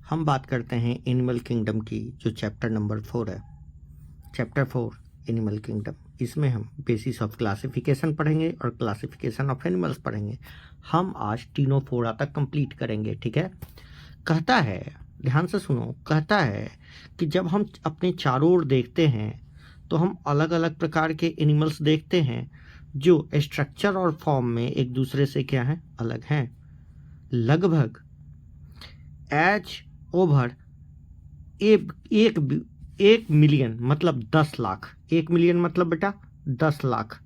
हम बात करते हैं एनिमल किंगडम की, जो चैप्टर नंबर 4 है। Chapter 4 animal kingdom. इसमें हम बेसिस ऑफ क्लासिफिकेशन पढ़ेंगे और क्लासिफिकेशन ऑफ एनिमल्स पढ़ेंगे। हम आज तीनों फोरा तक कंप्लीट करेंगे, ठीक है। कहता है, ध्यान से सुनो, कहता है कि जब हम अपने चारों ओर देखते हैं तो हम अलग अलग प्रकार के एनिमल्स देखते हैं जो स्ट्रक्चर और फॉर्म में एक दूसरे से क्या है, अलग हैं। लगभग एज ओवर एक मिलियन मतलब 10 लाख। 1 मिलियन मतलब बेटा 10 लाख।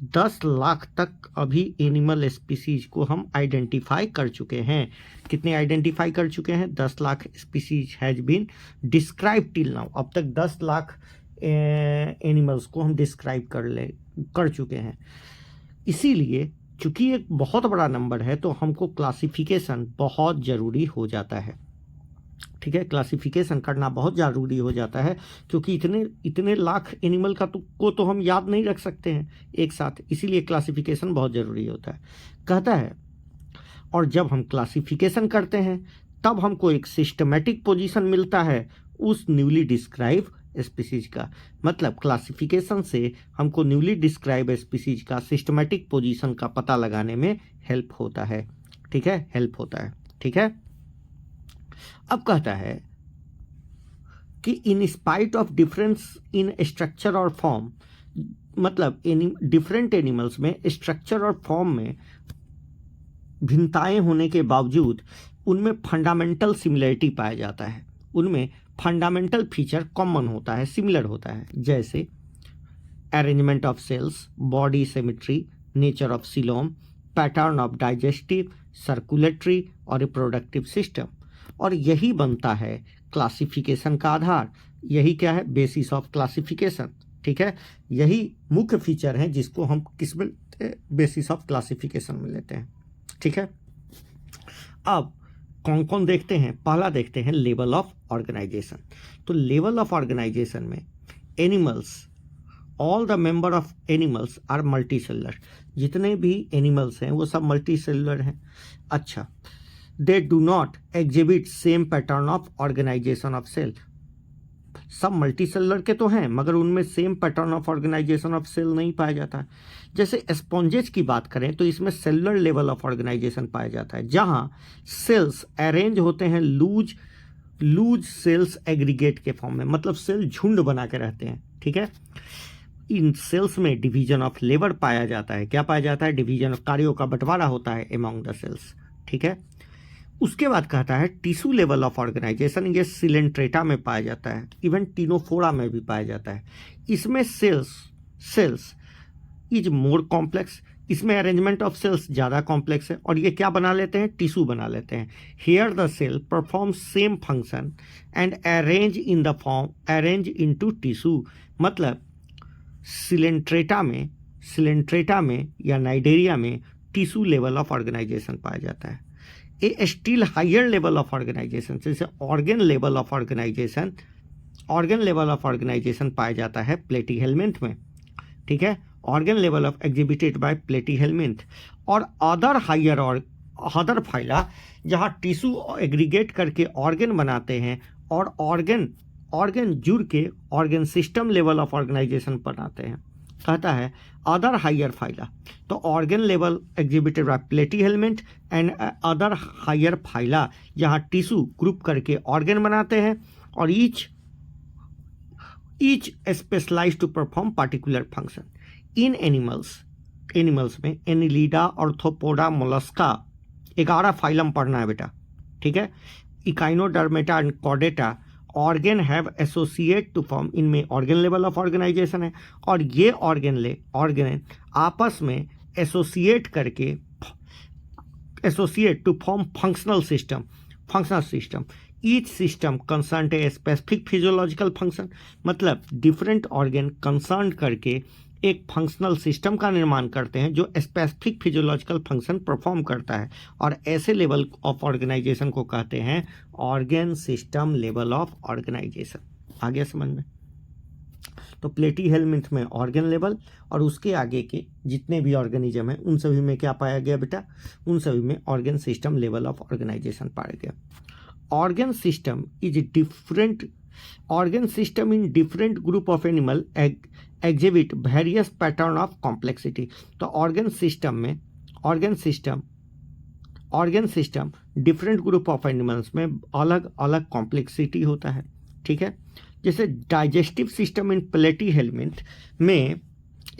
10 लाख तक अभी एनिमल स्पीसीज को हम आइडेंटिफाई कर चुके हैं। कितने आइडेंटिफाई कर चुके हैं? 10 lakh species has been describe till now. अब तक 10 लाख एनिमल्स को हम डिस्क्राइब कर चुके हैं। इसीलिए चूंकि एक बहुत बड़ा नंबर है तो हमको क्लासिफिकेशन बहुत ज़रूरी हो जाता है, ठीक है। क्लासिफिकेशन करना बहुत ज़रूरी हो जाता है क्योंकि इतने लाख एनिमल को तो हम याद नहीं रख सकते हैं एक साथ, इसीलिए क्लासिफिकेशन बहुत ज़रूरी होता है। कहता है, और जब हम क्लासिफिकेशन करते हैं तब हमको एक सिस्टमेटिक पोजीशन मिलता है उस न्यूली डिस्क्राइब स्पीसीज का। मतलब क्लासिफिकेशन से हमको न्यूली डिस्क्राइब स्पीसीज का सिस्टमेटिक पोजीशन का पता लगाने में हेल्प होता है, ठीक है, हेल्प होता है, ठीक है। अब कहता है कि in spite of difference in structure और फॉर्म, मतलब डिफरेंट एनिमल्स में स्ट्रक्चर और फॉर्म में भिन्नताएं होने के बावजूद उनमें फंडामेंटल सिमिलरिटी पाया जाता है। उनमें फंडामेंटल फीचर कॉमन होता है, सिमिलर होता है। जैसे arrangement of cells, body symmetry, nature of coelom, pattern of digestive, circulatory और रिप्रोडक्टिव सिस्टम। और यही बनता है क्लासिफिकेशन का आधार। यही क्या है? बेसिस ऑफ क्लासिफिकेशन, ठीक है। यही मुख्य फीचर है जिसको हम किस में बेसिस ऑफ क्लासिफिकेशन में लेते हैं, ठीक है। अब कौन कौन देखते हैं? पहला देखते हैं लेवल ऑफ ऑर्गेनाइजेशन। तो लेवल ऑफ ऑर्गेनाइजेशन में animals, all the member of animals are multicellular. जितने भी एनिमल्स हैं वो सब मल्टी सेलुलर हैं। अच्छा, they do not exhibit same pattern of organisation of cell. सब मल्टी सेलुलर के तो हैं मगर उनमें same pattern of organisation of cell नहीं पाया जाता है। जैसे स्पॉन्जेज की बात करें तो इसमें सेलुलर लेवल ऑफ ऑर्गेनाइजेशन पाया जाता है, जहां सेल्स अरेंज होते हैं लूज सेल्स एग्रीगेट के फॉर्म में, मतलब सेल झुंड बना के रहते हैं, ठीक है। इन सेल्स में डिवीजन ऑफ लेबर पाया जाता है। क्या पाया जाता है? डिवीजन ऑफ कार्यों का बंटवारा होता है अमॉन्ग द सेल्स, ठीक है। उसके बाद कहता है टिश्यू लेवल ऑफ ऑर्गेनाइजेशन, ये सिलेंट्रेटा में पाया जाता है, इवन टीनोफोरा में भी पाया जाता है। इसमें सेल्स इज मोर कॉम्प्लेक्स, इसमें अरेंजमेंट ऑफ सेल्स ज़्यादा कॉम्प्लेक्स है और ये क्या बना लेते हैं? टिश्यू बना लेते हैं। Here the cell perform same function and arrange into tissue. मतलब सिलेंट्रेटा में या नाइडेरिया में टिश्यू लेवल ऑफ ऑर्गेनाइजेशन पाया जाता है। A still higher level of organization, जैसे ऑर्गन लेवल ऑफ ऑर्गेनाइजेशन पाया जाता है प्लेटीहेलमिंथ में, ठीक है। Organ level of exhibited by platyhelminth. और अदर फाइला जहाँ टिश्यू एग्रीगेट करके ऑर्गन बनाते हैं और ऑर्गन जुड़ के organ system level of organization बनाते हैं। कहता है अदर हायर फाइला, तो organ level exhibited by platyhelminth and other higher phyla जहाँ टिश्यू ग्रुप करके ऑर्गन बनाते हैं और each specialise to perform particular function. इन एनिमल्स में एनिलीडा, ऑर्थोपोडा, मोलस्का, 11 फाइलम पढ़ना है बेटा, ठीक है। Echinodermata and Chordata organ have associate to form, इनमें ऑर्गन लेवल ऑफ ऑर्गेनाइजेशन है और ये ऑर्गन आपस में associate to form functional system. Each system concern a specific physiological function. मतलब डिफरेंट ऑर्गन कंसर्न करके एक फंक्शनल सिस्टम का निर्माण करते हैं जो स्पेसिफिक फिजियोलॉजिकल फंक्शन परफॉर्म करता है और ऐसे लेवल ऑफ ऑर्गेनाइजेशन को कहते हैं organ system level of organization. आ गया समझ में? तो प्लेटीहेलमिंथ में ऑर्गन लेवल और उसके आगे के जितने भी ऑर्गेनिज्म हैं उन सभी में क्या पाया गया बेटा? उन सभी में organ system level of organisation पाया गया। organ system is different. Organ system in different group of animal exhibit various pattern of complexity. तो organ system different group of animals में अलग अलग कॉम्प्लेक्सिटी होता है, ठीक है। जैसे डाइजेस्टिव सिस्टम इन प्लेटी हेलमिंथ में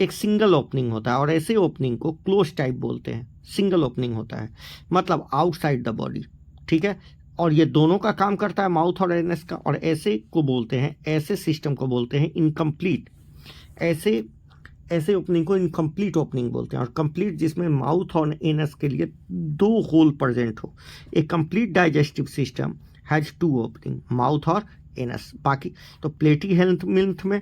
एक सिंगल ओपनिंग होता है और ऐसे ओपनिंग को क्लोज टाइप बोलते हैं। सिंगल ओपनिंग होता है मतलब आउटसाइड द बॉडी, ठीक है। और ये दोनों का काम करता है, माउथ और एनएस का। और ऐसे को बोलते हैं, ऐसे सिस्टम को बोलते हैं इनकम्प्लीट। ऐसे ओपनिंग को इनकम्प्लीट ओपनिंग बोलते हैं। और कंप्लीट जिसमें माउथ और एनस के लिए 2 होल प्रेजेंट हो। A complete digestive system has 2 opening, mouth और एनस। बाकी तो प्लेटी हेलमिंथ में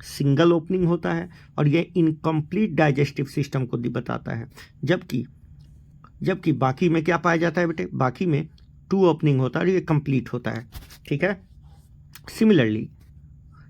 सिंगल ओपनिंग होता है और ये इनकम्प्लीट डाइजेस्टिव सिस्टम को बताता है। जबकि बाकी में क्या पाया जाता है बेटे, बाकी में 2 ओपनिंग होता है और ये कंप्लीट होता है, ठीक है। सिमिलरली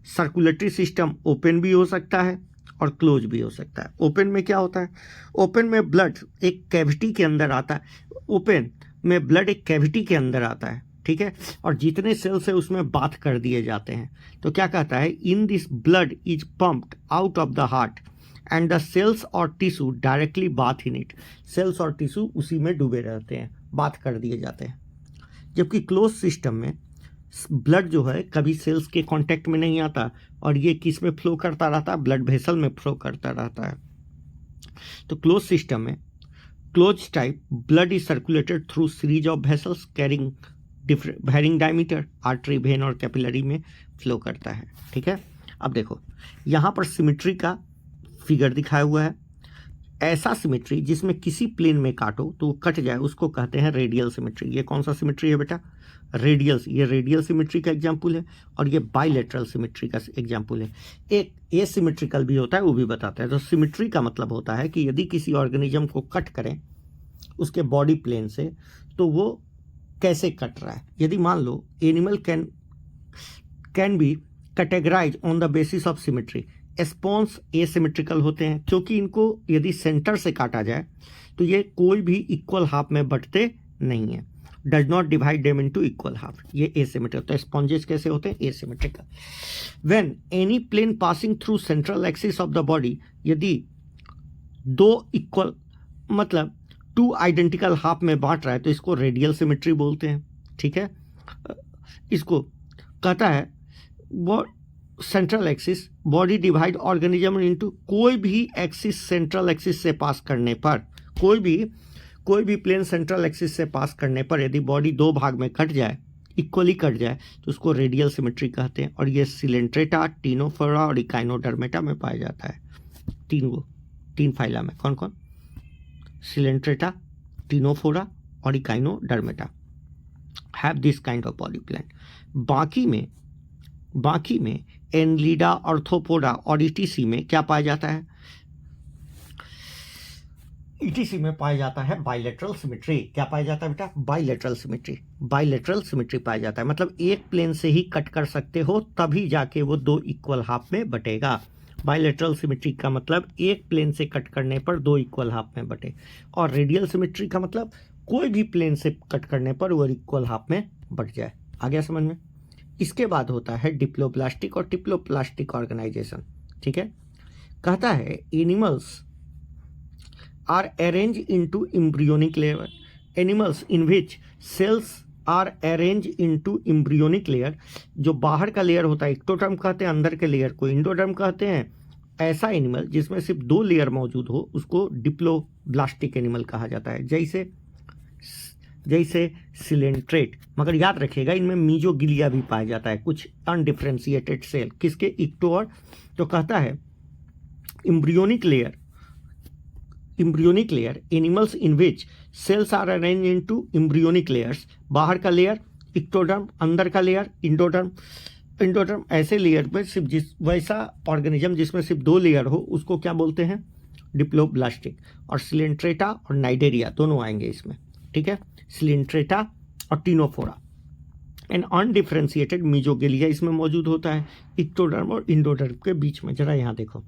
सर्कुलेटरी सिस्टम ओपन भी हो सकता है और क्लोज भी हो सकता है। ओपन में क्या होता है, ओपन में ब्लड एक कैविटी के अंदर आता है। ओपन में ब्लड एक कैविटी के अंदर आता है, ठीक है। और जितने सेल्स है उसमें बाथ कर दिए जाते हैं। तो क्या कहता है, in this blood is pumped out of the heart and the cells और tissue directly bath in it. Cells और टिश्यू उसी में डूबे रहते हैं, बाथ कर दिए जाते हैं। जबकि क्लोज सिस्टम में ब्लड जो है कभी सेल्स के कांटेक्ट में नहीं आता और ये किस में फ्लो करता रहता है, ब्लड वेसल में फ्लो करता रहता है। तो क्लोज सिस्टम में close type blood is circulated through series of vessels carrying varying diameter, artery, vein और कैपिलरी में फ्लो करता है, ठीक है। अब देखो यहाँ पर सिमेट्री का फिगर दिखाया हुआ है। ऐसा सिमेट्री जिसमें किसी प्लेन में काटो तो वो कट जाए उसको कहते हैं रेडियल सिमेट्री। ये कौन सा सिमेट्री है बेटा, रेडियल। ये रेडियल सिमेट्री का एग्जाम्पल है और ये बाइलेटरल सिमेट्री का एग्जाम्पल है। एक एसिमेट्रिकल भी होता है, वो भी बताता है। तो सिमेट्री का मतलब होता है कि यदि किसी ऑर्गेनिज्म को कट करें उसके बॉडी प्लेन से तो वो कैसे कट रहा है। यदि मान लो animal can be categorize on the basis of symmetry. Sponges asymmetrical होते हैं क्योंकि इनको यदि सेंटर से काटा जाए तो ये कोई भी इक्वल हाफ में बंटते नहीं है। Does not divide them into equal half, ये एसिमेट्रिकल। तो स्पॉन्जेस कैसे होते हैं, asymmetrical. When any plane passing through central axis of the body, यदि 2 इक्वल मतलब 2 आइडेंटिकल हाफ में बांट रहा है तो इसको रेडियल सिमेट्री बोलते हैं, ठीक है। इसको कहता है वो central axis body divide organism into, कोई भी एक्सिस सेंट्रल एक्सिस से पास करने पर, कोई भी प्लेन सेंट्रल एक्सिस से पास करने पर यदि बॉडी 2 भाग में कट जाए, इक्वली कट जाए तो उसको रेडियल सिमेट्री कहते हैं। और ये सिलेंट्रेटा, टिनोफोरा और इकाइनोडर्मेटा में पाया जाता है। 3 फाइला में कौन कौन, सिलेंट्रेटा, टिनोफोरा और Echinodermata have this kind of body plan. बाकी में एनलिडा, ऑर्थोपोडा और ईटीसी में क्या पाया जाता है, ईटीसी में पाया जाता है बाइलेटरल सिमेट्री। क्या पाया जाता है बेटा, बाइलेटरल सिमेट्री। बाइलेटरल सिमेट्री पाया जाता है मतलब एक प्लेन से ही कट कर सकते हो तभी जाके वो 2 इक्वल हाफ में बटेगा। बाइलेटरल सिमेट्री का मतलब एक प्लेन से कट करने पर 2 इक्वल हाफ में बटे। और रेडियल सिमेट्री का मतलब कोई भी प्लेन से कट करने पर वो इक्वल हाफ में बट जाए। आ गया समझ में। इसके बाद होता है डिप्लोब्लास्टिक और टिप्लोप्लास्टिक ऑर्गेनाइजेशन, ठीक है। कहता है animals are arranged into embryonic layer. Animals in which cells are arranged into embryonic layer. जो बाहर का लेयर होता है एक्टोडर्म कहते हैं, अंदर के लेयर को एंडोडर्म कहते हैं। ऐसा एनिमल जिसमें सिर्फ 2 लेयर मौजूद हो उसको डिप्लोब्लास्टिक एनिमल कहा जाता है, जैसे सिलेंट्रेट। मगर याद रखिएगा इनमें मीजोगिलिया भी पाया जाता है, कुछ अनडिफ्रेंशिएटेड सेल किसके, इक्टो और। तो कहता है embryonic layer animals in which cells are arranged into embryonic layers. बाहर का लेयर इक्टोडर्म, अंदर का लेयर इंडोडर्म। ऐसे लेयर में सिर्फ वैसा ऑर्गेनिज्म जिसमें सिर्फ 2 लेयर हो उसको क्या बोलते हैं, डिप्लोब्लास्टिक। और सिलेंट्रेटा और नाइडेरिया दोनों आएंगे इसमें, ठीक है। सिलेंट्रेटा और टिनोफोरा। एंड अनडिफ्रेंशिएटेड मीजोगिलिया इसमें मौजूद होता है इक्टोडर्म और इंडोडर्म के बीच में। जरा यहाँ देखो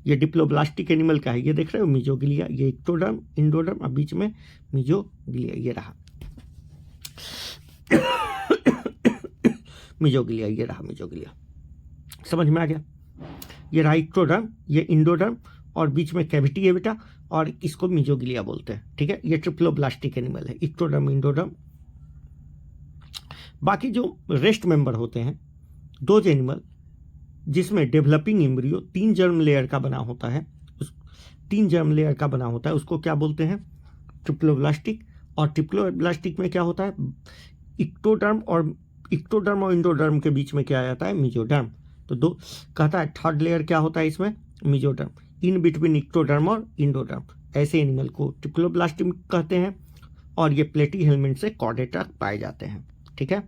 ये डिप्लोब्लास्टिक एनिमल का है, ये देख रहे हो मीजोगिलिया, ये इक्टोडर्म, इंडोडर्म और बीच में मीजोगिलिया, ये रहा। मीजोग्लिया, ये रहा मीजोग्लिया, समझ में आ गया। ये रहा इक्टोडर्म, ये इंडोडर्म, और बीच में कैविटी है बेटा, और इसको मीजोग्लिया बोलते हैं, ठीक है। ये ट्रिप्लोब्लास्टिक एनिमल है, इक्टोडर्म, इंडोडर्म। बाकी जो रेस्ट मेंबर होते हैं, दोज एनिमल जिसमें डेवलपिंग एम्ब्रियो 3 जर्म लेयर का बना होता है, उस 3 जर्म लेयर का बना होता है, उसको क्या बोलते हैं? ट्रिप्लोब्लास्टिक। और ट्रिप्लोब्लास्टिक में क्या होता है? इक्टोडर्म और इंडोडर्म के बीच में क्या आ जाता है? मीजोडर्म। तो दो कहता है थर्ड लेयर क्या होता है इसमें? मीजोडर्म, इन बिटवीन इक्टोडर्म और इंडोडर्म। ऐसे एनिमल को ट्रिप्लोब्लास्टिक कहते हैं, और ये प्लेटी हेलमिंथ से कॉर्डेटा पाए जाते हैं, ठीक है।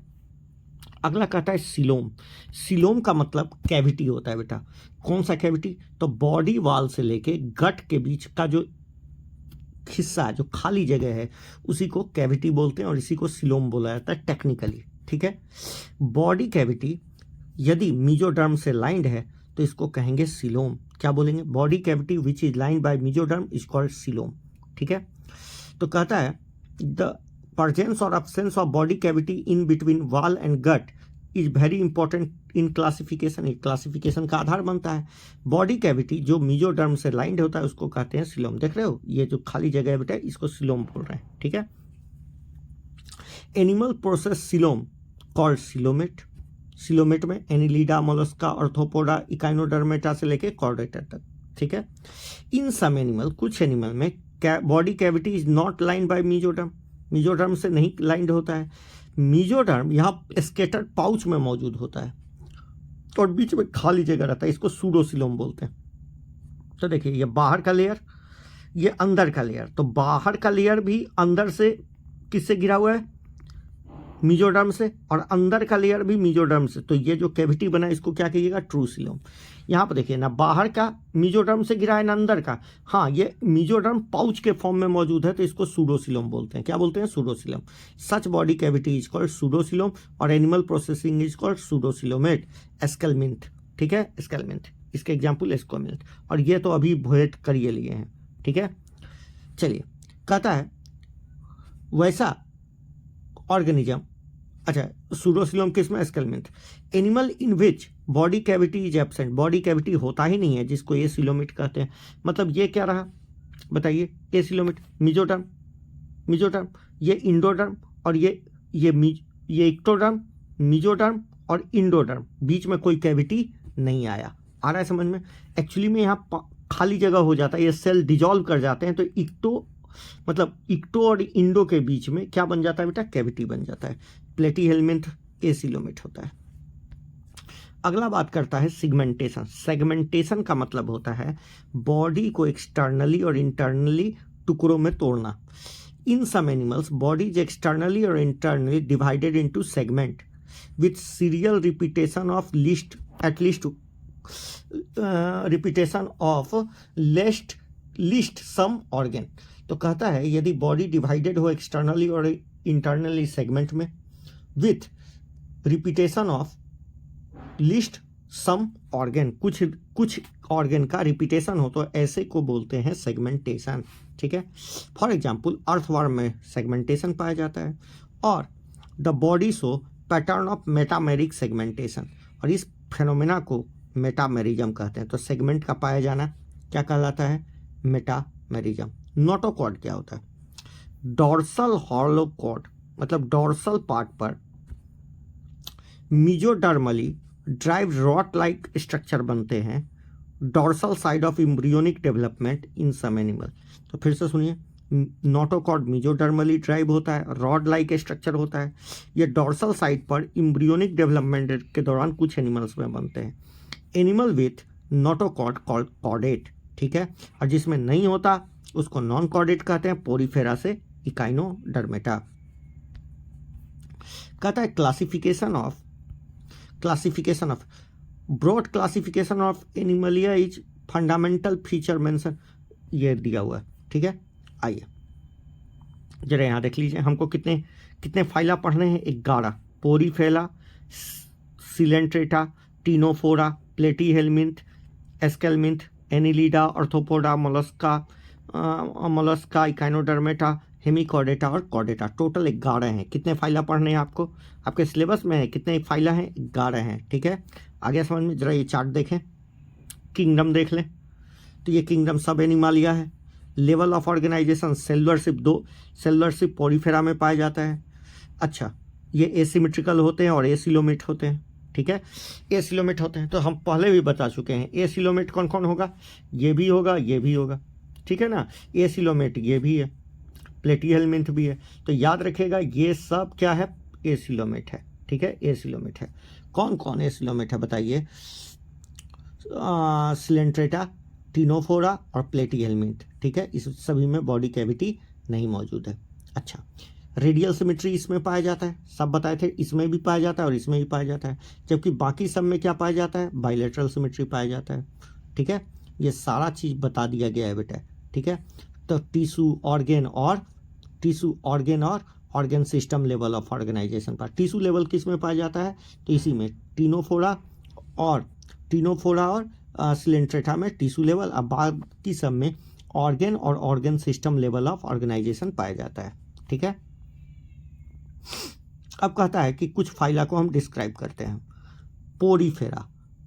अगला कहता है सिलोम। सिलोम का मतलब कैविटी होता है बेटा। कौन सा कैविटी? तो बॉडी वाल से लेके गट के बीच का जो हिस्सा, जो खाली जगह है, उसी को कैविटी बोलते हैं, और इसी को सिलोम बोला जाता है टेक्निकली, ठीक है। बॉडी कैविटी यदि मीजोडर्म से लाइंड है तो इसको कहेंगे सिलोम। क्या बोलेंगे? Body cavity which is lined by mesoderm is called coelom, ठीक है। तो कहता है the presence or absence of body cavity in between wall and gut is very important in classification। एक क्लासिफिकेशन का आधार बनता है। बॉडी कैविटी जो मीजोडर्म से लाइंड होता है उसको कहते हैं सिलोम। देख रहे हो, ये जो खाली जगह है बेटा, इसको सिलोम बोल रहे हैं, ठीक है। Animal process coelom called coelomate. Coelomate में एनिलीडा, मोलस्का, ऑर्थोपोडा, इकाइनोडर्मेटा से लेके कॉर्डेटा तक, ठीक है। इन सम एनिमल, कुछ एनिमल में body cavity is not lined by mesoderm, mesoderm से नहीं लाइंड होता है। मीजोडर्म यहाँ स्केटर्ड पाउच में मौजूद होता है और बीच में खाली जगह रहता है, इसको सूडोसिलोम बोलते हैं। तो देखिए, ये बाहर का लेयर, ये अंदर का लेयर। तो बाहर का लेयर भी अंदर से किससे घिरा हुआ है? मीजोडर्म से, और अंदर का लेयर भी मीजोडर्म से। तो ये जो कैविटी बना है इसको क्या कहिएगा? ट्रूसिलोम। यहाँ पर देखिए ना, बाहर का मीजोडर्म से घिरा है ना अंदर का। हाँ, ये मीजोडर्म पाउच के फॉर्म में मौजूद है, तो इसको सूडोसिलोम बोलते हैं। क्या बोलते हैं? Pseudocoelom. Such body cavity is called pseudocoelom, और animal processing is called pseudocoelomate. Aschelminth, ठीक है, एस्केलमिंथ, इसके एग्जाम्पल एस्कोमिंथ। और ये तो अभी भोएट करिए लिए हैं, ठीक है। चलिए, कहता है वैसा ऑर्गेनिज्म, अच्छा, सूडोसिलोम किसमें? Aschelminth. Animal in which body cavity is absent, body cavity होता ही नहीं है, जिसको ये सिलोमेट कहते हैं। मतलब ये क्या रहा बताइए? ये सिलोमेट, मीजोडर्म, मीजोडर्म, ये इंडोडर्म, और ये इक्टोडर्म, मीजोडर्म और इंडोडर्म, बीच में कोई कैविटी नहीं आया। आ रहा है समझ में? एक्चुअली में यहाँ खाली जगह हो जाता है, ये सेल डिजॉल्व कर जाते हैं, तो इक्टो और इंडो के बीच में क्या बन जाता है बेटा? कैविटी बन जाता है। प्लेटी हेलमिंथ एसिलोमेट होता है। अगला बात करता है सेगमेंटेशन। सेगमेंटेशन का मतलब होता है बॉडी को एक्सटर्नली और इंटरनली टुकड़ों में तोड़ना। In some animals body is externally और internally divided into segment with serial repetition of repetition of list some organ. तो कहता है यदि बॉडी डिवाइडेड हो एक्सटर्नली और इंटरनली सेगमेंट में with repetition of list some organ, कुछ ऑर्गन का रिपीटेशन हो, तो ऐसे को बोलते हैं सेगमेंटेशन, ठीक है। फॉर एग्जाम्पल अर्थवर्म में सेगमेंटेशन पाया जाता है, और the body show pattern of metameric segmentation, और इस फेनोमेना को मेटामेरिज्म कहते हैं। तो सेगमेंट का पाया जाना क्या कहलाता है? मेटामेरिज्म। नोटोकॉर्ड क्या होता है? डॉर्सल हॉलो कॉर्ड, मतलब डॉर्सल पार्ट पर mesodermally derived rod like structure बनते हैं। Dorsal side of embryonic development in some animal. तो फिर से सुनिए, नोटोकॉर्ड मीजोडर्मली ड्राइव होता है, रॉड लाइक स्ट्रक्चर होता है। ये डॉर्सल साइड पर एम्ब्रियोनिक डेवलपमेंट के दौरान कुछ एनिमल्स में बनते हैं। Animal with notochord called chordate, ठीक है, और जिसमें नहीं होता उसको नॉन कॉर्डेट कहते हैं। पोरीफेरा से इकाइनोडर्मेटा। कहता है classification of broad classification of Animalia is fundamental feature mention, ये दिया हुआ है, ठीक है। आइए जरा यहाँ देख लीजिए, हमको कितने फाइला पढ़ने हैं? 11। Porifera, coelenterata, ctenophora, platyhelminth, aschelminth, annelida, arthropoda, mollusca, echinodermata, hemichordata और कॉर्डेटा। टोटल 11 हैं। कितने फाइला पढ़ने हैं आपको? आपके सिलेबस में है कितने फाइला हैं? 11 हैं। ठीक है, आगे समझ में। जरा ये चार्ट देखें, किंगडम देख लें। तो ये किंगडम सब एनिमालिया है। लेवल ऑफ ऑर्गेनाइजेशन सेलुलरशिप, 2 सेलुलरशिप पोरीफेरा में पाया जाता है। अच्छा, ये एसिमेट्रिकल होते हैं और एसिलोमेट होते हैं। ठीक है, एसिलोमेट होते हैं तो हम पहले भी बता चुके हैं। एसिलोमेट कौन कौन होगा? ये भी होगा, ये भी होगा। ठीक है ना, एसिलोमेट ये भी है, प्लेटिहेलमिंथ भी है। तो याद रखिएगा ये सब क्या है? एसिलोमेट है। ठीक है, एसिलोमेट है। कौन कौन एसिलोमेट है बताइए? सिलेंट्रेटा, टिनोफोरा और प्लेटिहेलमिंथ। ठीक है, इस सभी में बॉडी कैविटी नहीं मौजूद है। अच्छा, रेडियल सिमेट्री इसमें पाया जाता है, सब बताए थे। इसमें भी पाया जाता है और इसमें भी पाया जाता है। जबकि बाकी सब में क्या पाया जाता है? बाइलेटरल सिमेट्री पाया जाता है। ठीक है, ये सारा चीज़ बता दिया गया है बेटा। ठीक है, तो टिश्यू ऑर्गेन और organ system level of organisation पर। टिश्यू लेवल किस में पाया जाता है? तो इसी में टिनोफोरा और सिलेंट्रेटा में टिश्यू लेवल, अब बाकी सब में ऑर्गेन और organ system level of organisation पाया जाता है। ठीक है, अब कहता है कि कुछ फाइला को हम डिस्क्राइब करते हैं।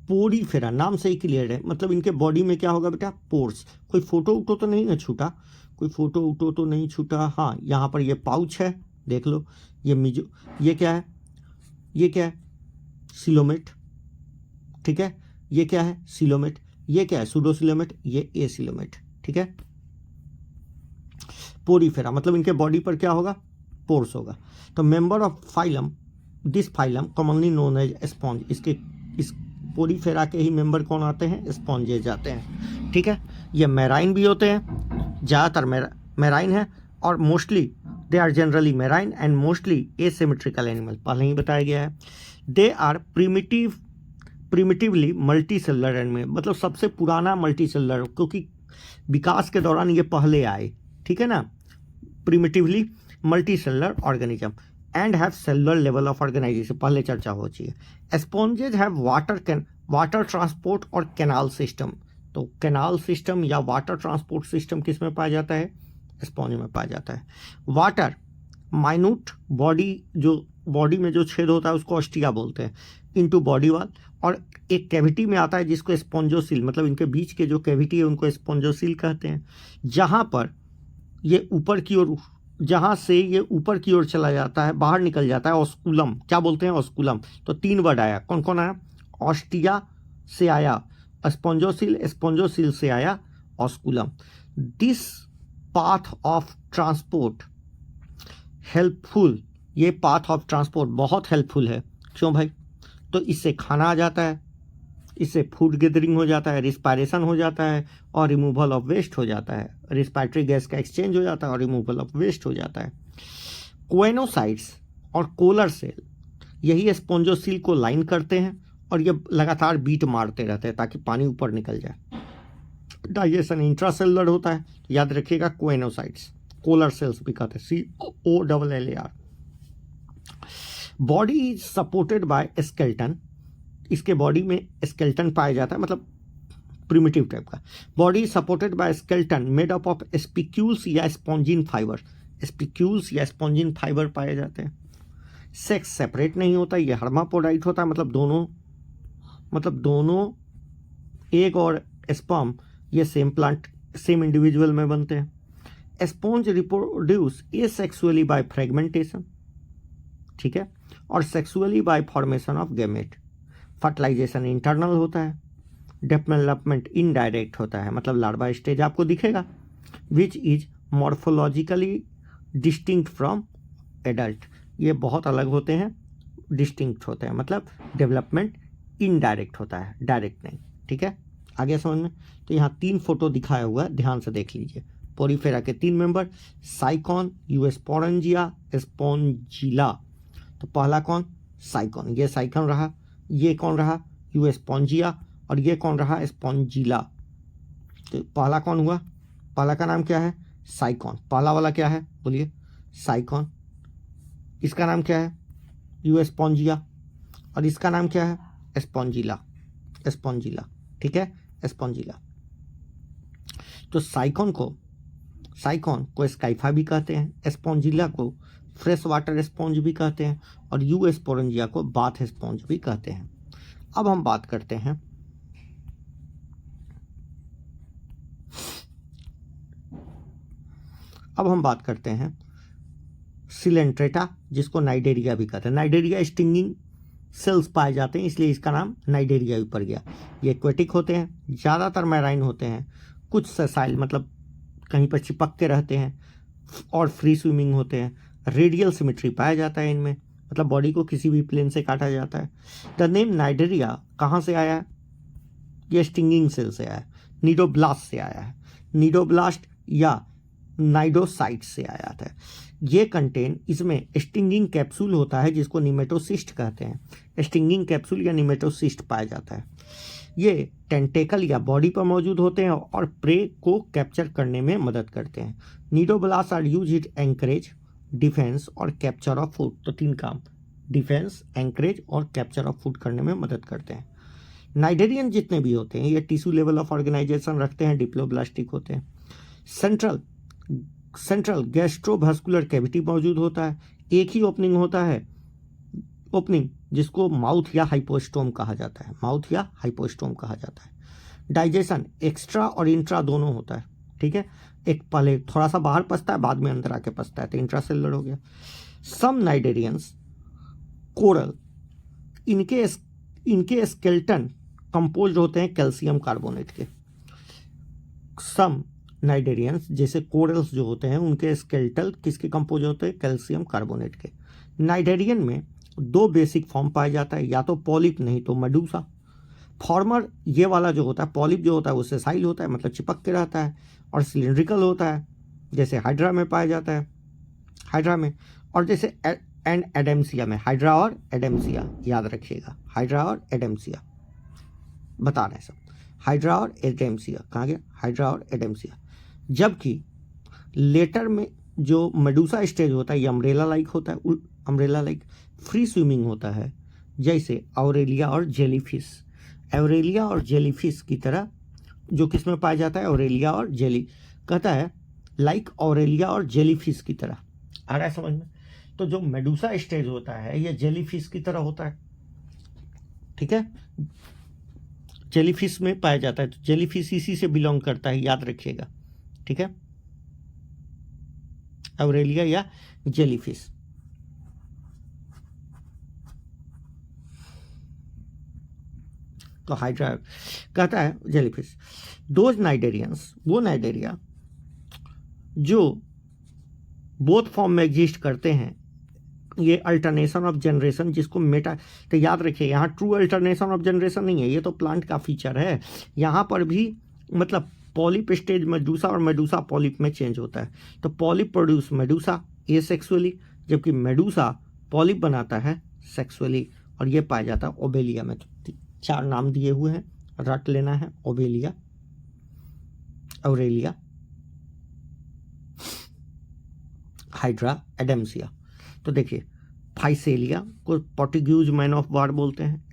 पोरीफेरा नाम से ही क्लियर है, मतलब इनके बॉडी में क्या होगा बेटा? पोर्स। कोई फोटो उटो तो नहीं ना छूटा? कोई फोटो उटो तो नहीं छूटा? हाँ, यहाँ पर ये पाउच है, देख लो। ये क्या है? ये क्या है? सिलोमेट। ठीक है, ये क्या है? सिलोमेट। ये क्या है? सूडोसिलोमेट। ये एसिलोमेट। ठीक है, पोरीफेरा मतलब इनके बॉडी पर क्या होगा? पोर्स होगा। तो member of phylum, this phylum commonly known as sponge. इस पोरीफेरा के ही मेंबर कौन आते हैं? स्पॉन्जेज आते हैं। ठीक है, ये मैराइन भी होते हैं, ज़्यादातर मैराइन है, और mostly they are generally marine and mostly asymmetrical animal, पहले ही बताया गया है। They are primitively multi cellular animal, मतलब सबसे पुराना मल्टी सेलुलर, क्योंकि विकास के दौरान ये पहले आए। ठीक है ना, primitively multi cellular organism and have cellular level of organization, पहले चर्चा हो चुकी है। स्पॉन्जेज हैव वाटर ट्रांसपोर्ट और कैनाल सिस्टम। तो कैनाल सिस्टम या वाटर ट्रांसपोर्ट सिस्टम किस में पाया जाता है? स्पॉन्ज में पाया जाता है। वाटर माइन्यूट बॉडी, जो बॉडी में जो छेद होता है उसको ऑस्टिया बोलते हैं, इनटू बॉडी वॉल, और एक कैविटी में आता है जिसको स्पॉन्जोसिल, मतलब इनके बीच के जो कैविटी है उनको स्पॉन्जोसिल कहते हैं। जहाँ पर ये ऊपर की ओर, जहाँ से ये ऊपर की ओर चला जाता है, बाहर निकल जाता है, ऑस्कुलम, क्या बोलते हैं? ऑस्कुलम। तो 3 वर्ड आया, कौन कौन आया? ऑस्टिया से आया स्पॉन्जोसिल से आया osculum. This path of transport helpful, ये पाथ ऑफ ट्रांसपोर्ट बहुत हेल्पफुल है। क्यों भाई? तो इससे खाना आ जाता है, इससे फूड गैदरिंग हो जाता है, रिस्पायरेशन हो जाता है और रिमूवल ऑफ वेस्ट हो जाता है। रिस्पायरेटरी गैस का एक्सचेंज हो जाता है और रिमूवल ऑफ वेस्ट हो जाता है। कोएनोसाइट्स और कोलर सेल यही स्पॉन्जोसिल को लाइन करते हैं और ये लगातार बीट मारते रहते हैं ताकि पानी ऊपर निकल जाए। डाइजेशन इंट्रासेलुलर होता है, याद रखिएगा कोएनोसाइट्स, कोलर सेल्स भी कहते हैं, COLLAR। Body is supported by skeleton, इसके बॉडी में स्केलेटन पाया जाता है, मतलब प्रिमिटिव टाइप का। Body supported by skeleton made up of spicules या स्पॉन्जिन फाइबर, स्पिक्यूल्स या स्पॉन्जिन फाइबर पाए जाते हैं। सेक्स सेपरेट नहीं होता, ये हर्माफ्रोडाइट होता है, मतलब दोनों एग और स्पर्म ये सेम इंडिविजुअल में बनते हैं। Sponge reproduce asexually by fragmentation, ठीक है, और sexually by formation of gamete. Fertilisation internal होता है, डेवलपमेंट इनडायरेक्ट होता है, मतलब लार्वा स्टेज आपको दिखेगा, which is morphologically distinct from adult, ये बहुत अलग होते हैं, डिस्टिंक्ट होते हैं, मतलब डेवलपमेंट इनडायरेक्ट होता है, डायरेक्ट नहीं। ठीक है, आगे समझ में। तो यहाँ 3 फोटो दिखाया हुआ है, ध्यान से देख लीजिए। पोरीफेरा के 3 मेंबर, साइकॉन, यूस्पोरेंजिया, स्पॉन्जिला। तो पहला कौन? साइकॉन, ये साइकॉन रहा। ये कौन रहा? यूस्पोंजिया, और ये कौन रहा? स्पॉन्जिला। तो पहला कौन हुआ? पहला का नाम क्या है? साइकॉन। पहला वाला क्या है बोलिए? साइकॉन। इसका नाम क्या है? यूस्पोंजिया, और इसका नाम क्या है? स्पॉन्जिला। स्पॉन्जिला, ठीक है, स्पॉन्जिला। तो साइकॉन को साइकॉन को स्काइफा भी कहते हैं, स्पॉन्जिला को फ्रेश वाटर स्पॉन्ज भी कहते हैं और यू स्पोरेंजिया को बाथ स्पॉन्ज भी कहते हैं। अब हम बात करते हैं सिलेंट्रेटा, जिसको नाइडेरिया भी कहते हैं। नाइडेरिया स्टिंगिंग सेल्स पाए जाते हैं, इसलिए इसका नाम नाइडेरिया भी पड़ गया। ये एक्वेटिक होते हैं, ज़्यादातर मैराइन होते हैं, कुछ सेसाइल मतलब कहीं पर चिपक के रहते हैं, और फ्री स्विमिंग होते हैं। रेडियल सिमेट्री पाया जाता है इनमें, मतलब बॉडी को किसी भी प्लेन से काटा जाता है। द नेम नाइडेरिया कहाँ से आया है? ये स्टिंगिंग सेल से आया है, नीडोब्लास्ट से आया है। नीडोब्लास्ट या नाइडोसाइट से आया था। ये कंटेन, इसमें स्टिंगिंग कैप्सूल होता है जिसको निमेटोसिस्ट कहते हैं। स्टिंगिंग कैप्सूल या निमेटोसिस्ट पाया जाता है। ये टेंटेकल या बॉडी पर मौजूद होते हैं और प्रे को कैप्चर करने में मदद करते हैं। Cnidoblast are use it anchorage, defence और कैप्चर ऑफ फूड। तो 3 काम, डिफेंस, एंकरेज और कैप्चर ऑफ फूड करने में मदद करते हैं। नाइडेरियन जितने भी होते हैं ये टिश्यू लेवल ऑफ ऑर्गेनाइजेशन रखते हैं, डिप्लोब्लास्टिक होते हैं। सेंट्रल गैस्ट्रोवास्कुलर कैविटी मौजूद होता है। एक ही ओपनिंग होता है, ओपनिंग जिसको माउथ या हाइपोस्टोम कहा जाता है, माउथ या हाइपोस्टोम कहा जाता है। डाइजेशन एक्स्ट्रा और इंट्रा दोनों होता है, ठीक है। एक पहले थोड़ा सा बाहर पचता है, बाद में अंदर आके पचता है, तो इंट्रासेलुलर हो गया। सम नाइडेरियंस कोरल, इनके स्केल्टन कंपोज होते हैं कैल्शियम कार्बोनेट के। सम नाइडेरियंस जैसे कोरल्स जो होते हैं उनके स्केल्टल किसके कंपोज होते हैं? कैल्शियम कार्बोनेट के। नाइडेरियन में 2 बेसिक फॉर्म पाया जाता है, या तो पॉलिप नहीं तो मेडूसा। फॉर्मर ये वाला जो होता है, पॉलिप जो होता है वो सेसाइल होता है, मतलब चिपक के रहता है, और सिलिंड्रिकल होता है जैसे हाइड्रा में पाया जाता है, हाइड्रा में। और जैसे एंड एडेम्सिया में, हाइड्रा और एडेम्सिया याद रखिएगा, हाइड्रा और एडेम्सिया बता रहे हैं सब, हाइड्रा और एडेम्सिया कहाँ गया? हाइड्रा और एडेम्सिया। जबकि लेटर में जो मेडूसा स्टेज होता है ये अम्ब्रेला लाइक होता है, अम्ब्रेला लाइक फ्री स्विमिंग होता है, जैसे ऑरेलिया और जेलीफिश। ऑरेलिया और जेलीफिश की तरह जो किस में पाया जाता है? ऑरेलिया और जेली, कहता है लाइक ऑरेलिया और जेलीफिश की तरह। आ रहा है समझ में? तो जो मेडूसा स्टेज होता है ये जेलीफिश की तरह होता है, ठीक है, जेलीफिश में पाया जाता है। तो जेलीफिश इसी से बिलोंग करता है, याद रखिएगा, ठीक है, ऑरेलिया या जेलीफिश। तो हाइड्रा कहता है जेलीफिश। दोज नाइडेरियंस, वो नाइडेरिया जो बोथ फॉर्म में एग्जिस्ट करते हैं, ये अल्टरनेशन ऑफ जनरेशन जिसको मेटा, तो याद रखिए यहाँ ट्रू अल्टरनेशन ऑफ जनरेशन नहीं है, ये तो प्लांट का फीचर है। यहाँ पर भी मतलब पॉलिप स्टेज मेडूसा और मेडूसा पॉलिप में चेंज होता है। तो पॉलिप प्रोड्यूस मेडूसा एसेक्सुअली, जबकि मेडूसा पॉलिप बनाता है सेक्सुअली, और ये पाया जाता है ओबेलिया में। तो 4 नाम दिए हुए हैं, रट लेना है, ओबेलिया, ऑरेलिया, हाइड्रा, एडेम्सिया। तो देखिए फाइसेलिया को पोर्टुगीज मैन ऑफ वार बोलते हैं,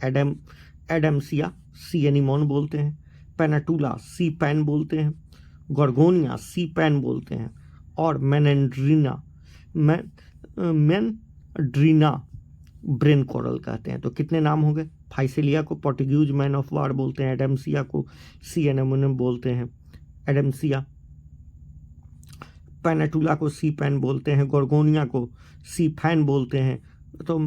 एडेम्सिया सी एनिमोन बोलते हैं, पेनाटूला सी पैन बोलते हैं, गोर्गोनिया सी पैन बोलते हैं, और मेनेंड्रीना ब्रेन कोरल कहते हैं। तो कितने नाम हो गए? फाइसेलिया को पोर्टुगीज मैन ऑफ वार बोलते हैं, एडेम्सिया को सी एनिमोन बोलते हैं, एडेम्सिया, पेनाटूला को सी पैन बोलते हैं, गोर्गोनिया को सी फैन बोलते हैं। तो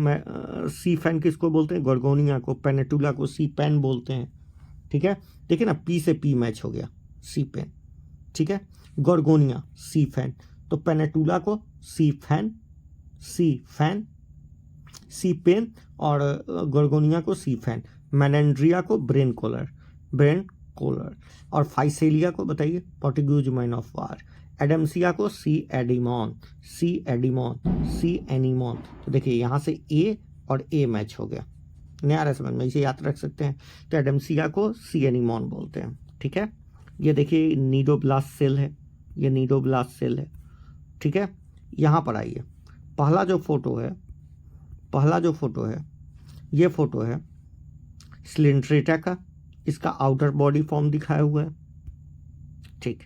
सी फैन किसको बोलते हैं? गोर्गोनिया को। पेनाटूला को सी पैन बोलते हैं, ठीक है। देखिए ना, पी से पी मैच हो गया, सी पैन, ठीक है। गोर्गोनिया सी फैन, तो पेनाटूला को सी फैन, सी पेन, और गोर्गोनिया को सी फैन। मेनेंड्रिया को ब्रेन कोलर, और फाइसेलिया को बताइए पोर्टुगीज मैन ऑफ वार। एडेम्सिया को सी एनिमोन। तो देखिए यहाँ से ए और ए मैच हो गया, नहीं आ रहा समझ में, इसे याद रख सकते हैं। तो एडेम्सिया को सी एनिमोन बोलते हैं, ठीक है। ये देखिए नीडोब्लास्ट सेल है, ये नीडोब्लास्ट सेल है, ठीक है। यहाँ पर आइए, पहला जो फोटो है ये फोटो है सिलेंट्रेटा का, इसका आउटर बॉडी फॉर्म दिखाया हुआ है, ठीक।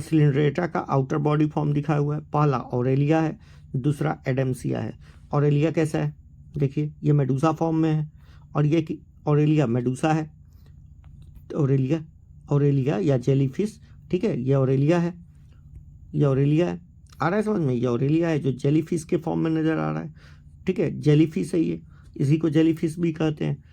सिलिंड्रेटा का आउटर बॉडी फॉर्म दिखाया हुआ है, पहला ऑरेलिया है, दूसरा एडेम्सिया है। ऑरेलिया कैसा है, देखिए ये मेडूसा फॉर्म में है, और ये कि ऑरेलिया मेडूसा है, ऑरेलिया या जेलीफिश, ठीक है, ये ऑरेलिया है, ये ऑरेलिया है, आ रहा है समझ में, ये ऑरेलिया है जो जेलीफिश के फॉर्म में नज़र आ रहा है, ठीक है, जेलीफिश है ये, इसी को जेलीफिश भी कहते हैं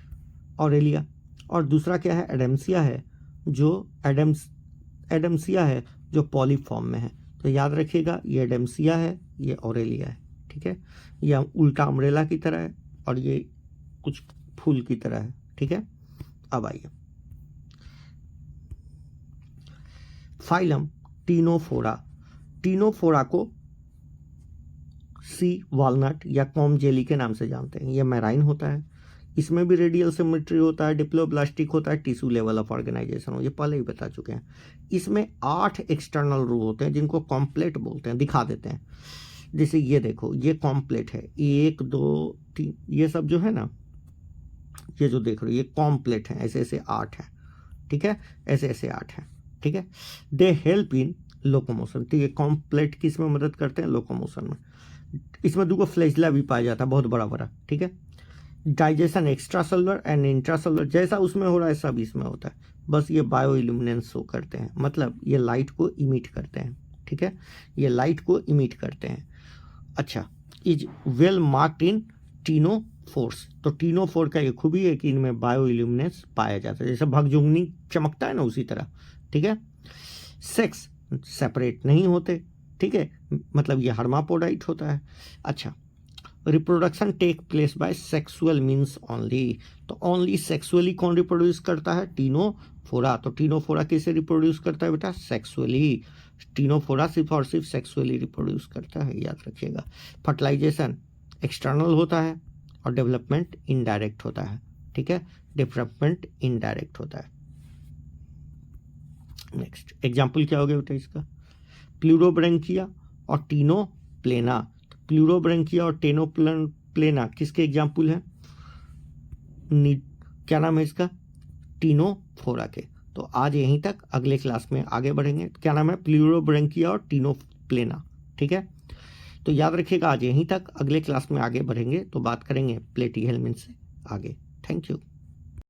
ऑरेलिया। और दूसरा क्या है, एडेम्सिया है, जो एडेम्सिया है जो पॉलीफॉर्म में है। तो याद रखिएगा ये एडेम्सिया है, ये ऑरेलिया है, ठीक है, ये उल्टा अम्ब्रेला की तरह है और ये कुछ फूल की तरह है, ठीक है। अब आइए फाइलम टीनोफोरा। टीनोफोरा को सी वालनट या कॉम जेली के नाम से जानते हैं। यह मैराइन होता है, इसमें भी रेडियल सिमेट्री होता है, डिप्लोब्लास्टिक होता है, टिश्यू लेवल ऑफ ऑर्गेनाइजेशन हो, ये पहले ही बता चुके हैं। इसमें 8 एक्सटर्नल रू होते हैं जिनको कॉम्प्लेट बोलते हैं, दिखा देते हैं। जैसे ये देखो, ये कॉम्प्लेट है, 1 2 3, ये सब जो है ना, ये जो देख रहे हो ये कॉम्प्लेट है, ऐसे ऐसे 8 है, ठीक है, ऐसे ऐसे 8 है, ठीक है। दे हेल्प इन लोकोमोशन, ठीक है, कॉम्प्लेट किस में मदद करते हैं, लोकोमोशन में। इसमें 2 फ्लैजला भी पाया जाता है, बहुत बड़ा बड़ा, ठीक है। Digestion extra cellular and intra cellular, जैसा उसमें हो रहा है सब इसमें होता है, बस ये बायो इल्यूमिनेंस शो करते हैं, मतलब ये लाइट को इमिट करते हैं, ठीक है, ये लाइट को इमिट करते हैं। अच्छा, is well marked in ctenophores, तो टीनोफोर का ये खूबी है कि इनमें बायो इल्यूमिनेंस पाया जाता है, जैसे भगजुगनी चमकता है ना उसी तरह, ठीक है। सेक्स सेपरेट नहीं होते, ठीक है, मतलब ये हर्मापोडाइट होता है। अच्छा, reproduction take place by sexual means only, तो ओनली सेक्सुअली कौन रिप्रोड्यूस करता है, टीनोफोरा। तो टीनोफोरा कैसे रिप्रोड्यूस करता है बेटा, सेक्सुअली। टीनोफोरा सिर्फ और सिर्फ सेक्सुअली रिप्रोड्यूस करता है, याद रखिएगा। फर्टिलाइजेशन एक्सटर्नल होता है और डेवलपमेंट इनडायरेक्ट होता है, ठीक है, डेवलपमेंट इनडायरेक्ट होता है। नेक्स्ट एग्जाम्पल क्या हो गया बेटा इसका, प्लूरोब्रैंकिया और टीनोप्लेना। प्लूरोब्रैंकिया और टेनोप्लेना किसके एग्जाम्पल हैं, क्या नाम है इसका, टीनोफोरा के। तो आज यहीं तक, अगले क्लास में आगे बढ़ेंगे। क्या नाम है, प्लूरोब्रैंकिया और टीनोप्लेना, ठीक है। तो याद रखिएगा आज यहीं तक, अगले क्लास में आगे बढ़ेंगे तो बात करेंगे प्लेटीहेल्मिन्थ से आगे। Thank you.